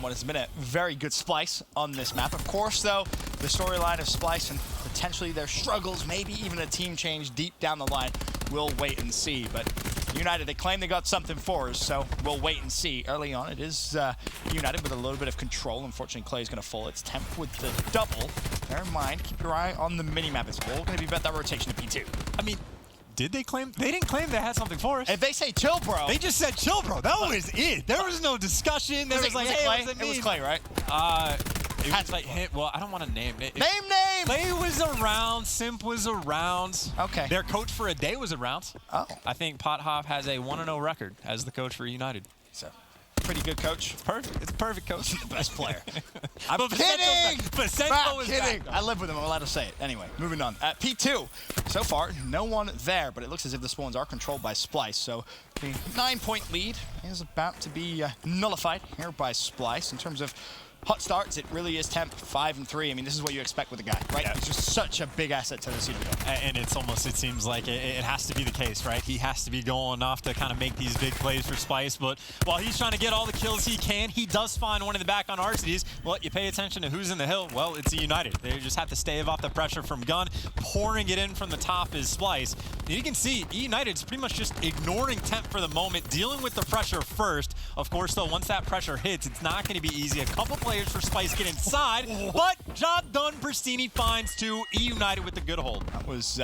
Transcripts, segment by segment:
what has been a very good Splyce on this map. Of course, though, the storyline of Splyce and potentially their struggles, maybe even a team change deep down the line, we'll wait and see. But United, they claim they got something for us, so we'll wait and see. Early on, it is United with a little bit of control. Unfortunately, Clay is going to fall. It's Temp with the double. Bear in mind, keep your eye on the mini-map. It's all going to be about that rotation to P2. I mean, did they claim? They didn't claim they had something for us. If they say chill, bro. They just said chill, bro. That was it. There was no discussion. There was like, hey, what does it mean? It was Clay, right? It was like, well, I don't want to name it. Name! Clay was around. Simp was around. Okay. Their coach for a day was around. Oh. I think Pothoff has a 1-0 record as the coach for United. So, pretty good coach. It's perfect. It's a perfect coach. The best player. I'm kidding! Placento was kidding. back. I live with him. I'm allowed to say it. Anyway, moving on. At P2, so far, no one there, but it looks as if the spawns are controlled by Splyce. So the 9-point lead is about to be nullified here by Splyce. In terms of hot starts, it really is Temp 5 and 3. I mean, this is what you expect with a guy, right? Yeah. He's just such a big asset to the CWL. And it's almost, it seems like it has to be the case, right? He has to be going off to kind of make these big plays for Splyce. But while he's trying to get all the kills he can, he does find one in the back on Arcades. Well, you pay attention to who's in the hill. Well, it's eUnited. They just have to stave off the pressure from Gun. Pouring it in from the top is Splyce. And you can see eUnited's pretty much just ignoring Temp for the moment, dealing with the pressure first. Of course, though, once that pressure hits, it's not going to be easy. A couple players for Splyce get inside, but job done. Pristini finds two. eUnited with the good hold. That was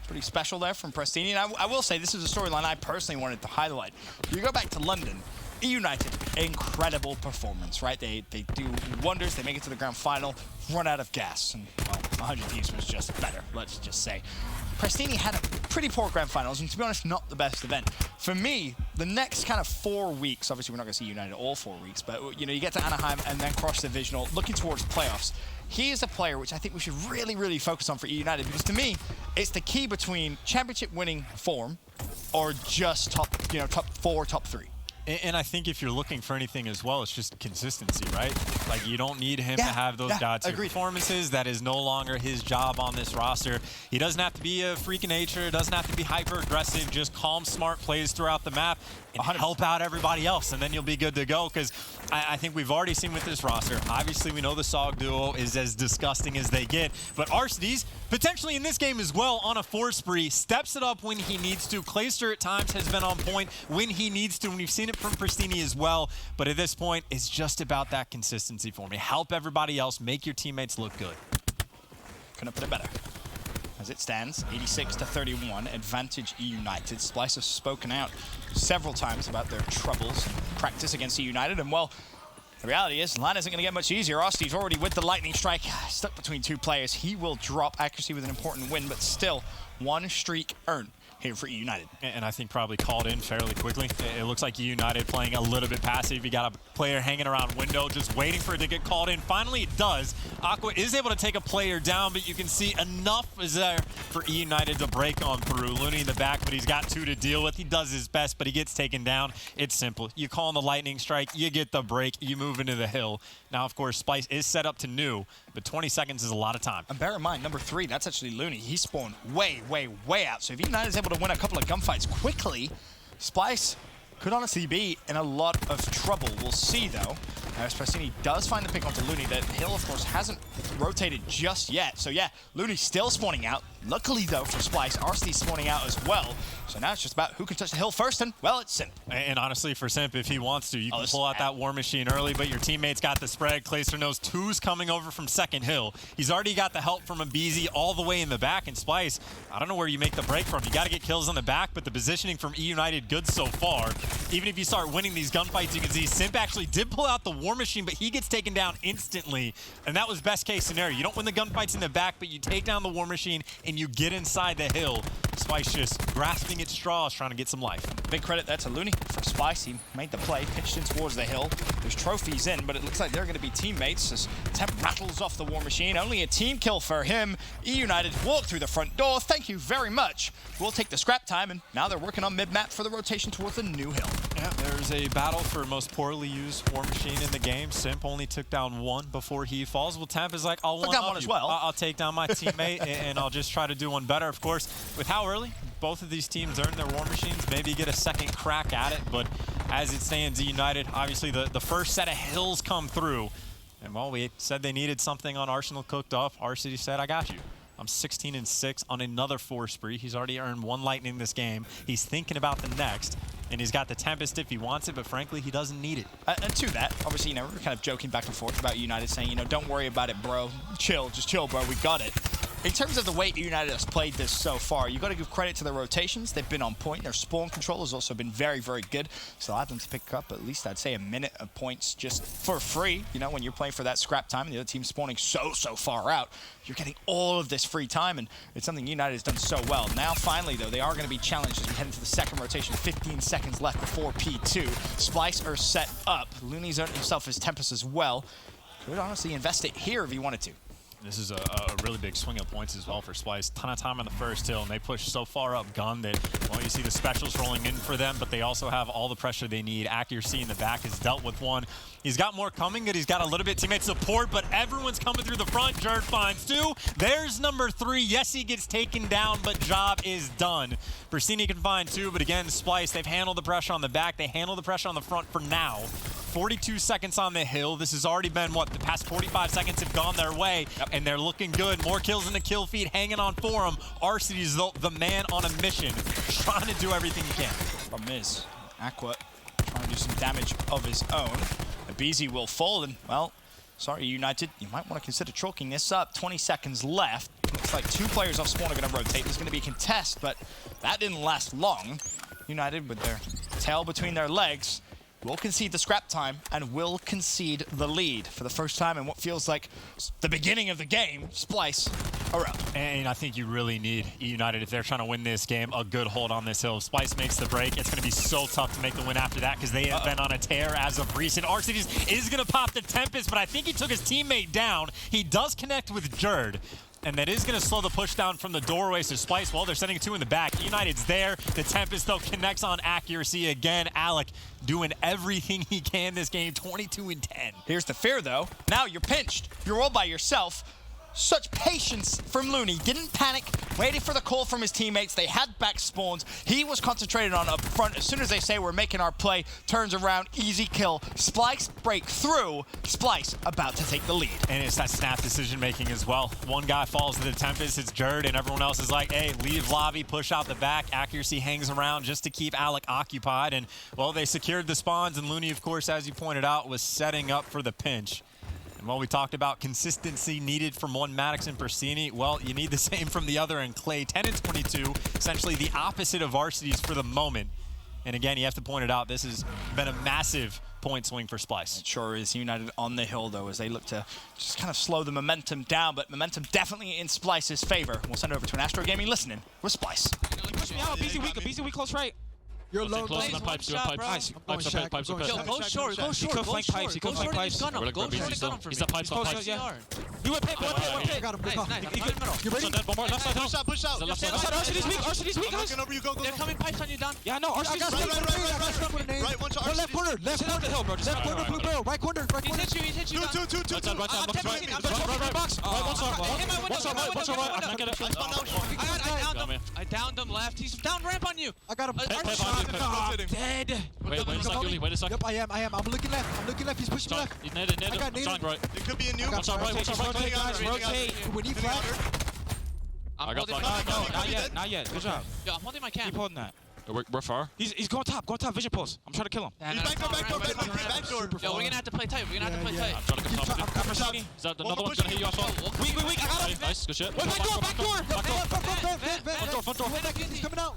pretty special there from Pristini. And I will say, this is a storyline I personally wanted to highlight. You go back to London, eUnited, incredible performance, right? They do wonders. They make it to the grand final, run out of gas. And, well, 100 Thieves was just better, let's just say. Pristini had a pretty poor grand finals, and to be honest, not the best event. For me, the next kind of 4 weeks, obviously we're not going to see United all 4 weeks, but you know, you get to Anaheim and then cross-divisional, looking towards playoffs. He is a player which I think we should really, really focus on for eUnited, because to me, it's the key between championship-winning form or just top 4, top 3. And I think if you're looking for anything as well, it's just consistency, right? Like, you don't need him to have those god-tier performances. That is no longer his job on this roster. He doesn't have to be a freak of nature. Doesn't have to be hyper-aggressive. Just calm, smart plays throughout the map and 100%. Help out everybody else, and then you'll be good to go. Because I think we've already seen with this roster, obviously we know the SOG duo is as disgusting as they get, but Arcades, potentially in this game as well, on a 4 spree, steps it up when he needs to. Clayster at times has been on point when he needs to, and we've seen it from Pristini as well. But at this point, it's just about that consistency for me. Help everybody else, make your teammates look good. Couldn't put it better. As it stands, 86-31, advantage eUnited. Splyce has spoken out several times about their troubles in practice against eUnited, and well, the reality is, line isn't going to get much easier. Osti's already with the lightning strike, stuck between 2 players. He will drop accuracy with an important win, but still, 1 streak earned here for eUnited. And I think probably called in fairly quickly. It looks like eUnited playing a little bit passive. You got a player hanging around window, just waiting for it to get called in. Finally, it does. Aqua is able to take a player down, but you can see enough is there for eUnited to break on through. Looney in the back, but he's got 2 to deal with. He does his best, but he gets taken down. It's simple. You call in the lightning strike, you get the break, you move into the hill. Now, of course, Splyce is set up to new, but 20 seconds is a lot of time. And bear in mind, number 3, that's actually Looney. He spawned way, way, way out. So if eUnited is able to win a couple of gunfights quickly, Splyce could honestly be in a lot of trouble. We'll see, though. As Pristini does find the pick onto Looney, that hill, of course, hasn't rotated just yet. So, yeah, Looney's still spawning out. Luckily, though, for Splyce, Arcee's spawning out as well. So now it's just about who can touch the hill first, and, well, it's Simp. And honestly, for Simp, if he wants to, you can pull out that War Machine early, but your teammates got the spread. Clayster knows 2's coming over from second hill. He's already got the help from Mbizi all the way in the back, and Splyce, I don't know where you make the break from. You got to get kills on the back, but the positioning from eUnited good so far. Even if you start winning these gunfights, you can see Simp actually did pull out the War Machine, but he gets taken down instantly, and that was best case scenario. You don't win the gunfights in the back, but you take down the War Machine, and you get inside the hill. Splyce just grasping at straws, trying to get some life. Big credit there to Looney for Splyce. He made the play, pitched in towards the hill. There's trophies in, but it looks like they're going to be teammates as Temp rattles off the War Machine. Only a team kill for him. eUnited walk through the front door. Thank you very much. We'll take the scrap time, and now they're working on mid-map for the rotation towards the new hill. Yeah, there's a battle for most poorly used War Machine in the game. Simp only took down 1 before he falls. Well, Temp is like, I'll one-up as well. I'll take down my teammate, and I'll just try to do one better. Of course, with how early both of these teams earn their War Machines, maybe get a second crack at it, but as it stands, eUnited. Obviously, the first set of hills come through. And, well, we said they needed something on Arsenal cooked up. RCD said, I got you. I'm 16-6 on another 4 spree. He's already earned 1 Lightning this game. He's thinking about the next. And he's got the Tempest if he wants it, but frankly, he doesn't need it. And to that, obviously, you know, we're kind of joking back and forth about eUnited, saying, you know, don't worry about it, bro. Chill, just chill, bro. We got it. In terms of the way eUnited has played this so far, you got to give credit to their rotations. They've been on point. Their spawn control has also been very, very good. So allow them to pick up at least, I'd say, a minute of points just for free. You know, when you're playing for that scrap time and the other team's spawning so far out, you're getting all of this free time, and it's something eUnited has done so well. Now, finally, though, they are going to be challenged as we head into the second rotation. 15 seconds left before P2. Splyce are set up. Looney's earned himself his Tempest as well. Could honestly invest it here if he wanted to. This is a really big swing of points as well for Splyce. Ton of time on the first hill, and they push so far up gun that, well, you see the specials rolling in for them, but they also have all the pressure they need. Accuracy in the back has dealt with one. He's got more coming, and he's got a little bit teammate support, but everyone's coming through the front. Jerd finds 2. There's number 3. Yes, he gets taken down, but job is done. Pristini can find 2, but again, Splyce, they've handled the pressure on the back. They handle the pressure on the front for now. 42 seconds on the hill. This has already been, what, the past 45 seconds have gone their way, and they're looking good. More kills in the kill feed hanging on for them. RCD is the man on a mission, trying to do everything he can. Problem is, Aqua trying to do some damage of his own. Abizi will fall, and, well, sorry, eUnited, you might want to consider chalking this up. 20 seconds left. Looks like 2 players off spawn are going to rotate. There's going to be a contest, but that didn't last long. eUnited, with their tail between their legs, will concede the scrap time and will concede the lead for the first time in what feels like the beginning of the game. Splyce are up. And I think you really need eUnited, if they're trying to win this game, a good hold on this hill. If Splyce makes the break, it's going to be so tough to make the win after that because they have been on a tear as of recent. RCD is going to pop the Tempest, but I think he took his teammate down. He does connect with Jerd. And that is going to slow the push down from the doorway. So Splyce, well, they're sending 2 in the back. eUnited's there. The Tempest, though, connects on accuracy again. Alec doing everything he can this game, 22-10. Here's the fear, though. Now you're pinched. You're all by yourself. Such patience from Looney. Didn't panic, waited for the call from his teammates. They had back spawns. He was concentrated on up front. As soon as they say we're making our play, turns around, easy kill. Splyce break through. Splyce about to take the lead. And it's that snap decision making as well. One guy falls to the Tempest, it's Jerd, and everyone else is like, hey, leave lobby, push out the back. Accuracy hangs around just to keep Alec occupied. And, well, they secured the spawns, and Looney, of course, as you pointed out, was setting up for the pinch. Well, we talked about consistency needed from one Maddox and Pristini. Well, you need the same from the other in Clay. 10 and 22, essentially the opposite of varsities for the moment. And again, you have to point it out, this has been a massive point swing for Splyce. It sure is. eUnited on the hill, though, as they look to just kind of slow the momentum down, but momentum definitely in Splyce's favor. We'll send it over to an Astro Gaming listening with Splyce. Push me out, BZ weak, close right. You're low. Close on pipes, you have pipes. Nice. Pipes are Yo, go short, He could flank pipes, he could flank pipes. Go short and gun him for me. He's at pipes, pipes. We went pit, I got him. Nice. You ready? One more, left side, Push out. left side. RCD's weak, I'm guys. looking over you. Go. They're coming pipes on you, Don. Yeah, no, I RCD's got right. One to RCD. Left corner. Sit up the hill, bro. Left corner, blue barrel. Right corner. He's hit you, Don. Two. Right side, I'm right box. One side, right. I can't get it. I downed him left. He's down ramp on you. I got him. Dead. Wait a second. Yep, I am. I'm looking left. He's pushing left. He's netted. I got I'm trying right. It could be a new. One side right. Rotate. When he flat. I got No, not yet. Good job. Yo, I'm holding my cam. Keep holding that. We're far. He's going top, vision pulse. I'm trying to kill him. He's back door. Yo, we're gonna have to play tight. I'm trying to get top. Is that another one gonna hit you off? Weak, I got him. Nice, good shit. Back door. Front door. He's coming out.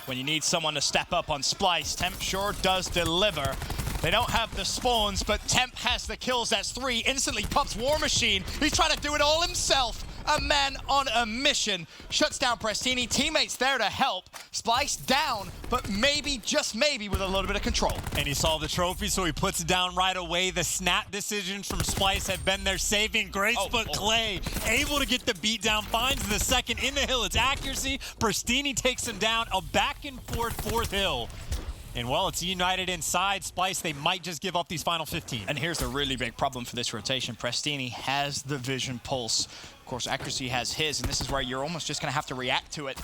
When you need someone to step up on Splyce, Temp sure does deliver. They don't have the spawns, but Temp has the kills. That's 3. Instantly pops War Machine. He's trying to do it all himself. A man on a mission. Shuts down Pristini. Teammates there to help. Splyce down, but maybe, just maybe, with a little bit of control. And he saw the trophy, so he puts it down right away. The snap decisions from Splyce have been their saving grace, but Clay able to get the beat down, finds the second in the hill. It's accuracy. Pristini takes him down. A back and forth 4th hill. And, well, it's eUnited inside. Splyce, they might just give up these final 15. And here's the really big problem for this rotation. Pristini has the vision pulse. Of course, accuracy has his, and this is where you're almost just going to have to react to it.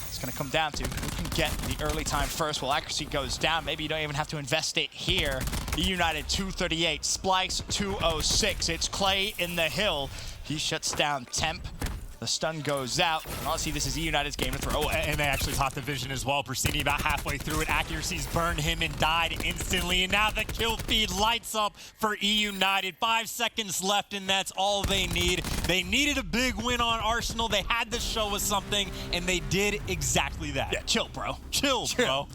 It's going to come down to who can get the early time first. Well, accuracy goes down. Maybe you don't even have to invest it here. eUnited 238, Splyce 206. It's Clay in the hill. He shuts down Temp. The stun goes out. And honestly, this is eUnited's game to throw away. And they actually popped the vision as well. Persini about halfway through it. Accuracies burned him and died instantly. And now the kill feed lights up for eUnited. 5 seconds left, and that's all they need. They needed a big win on Arsenal. They had to show us something, and they did exactly that. Yeah, chill, bro. Chill, bro.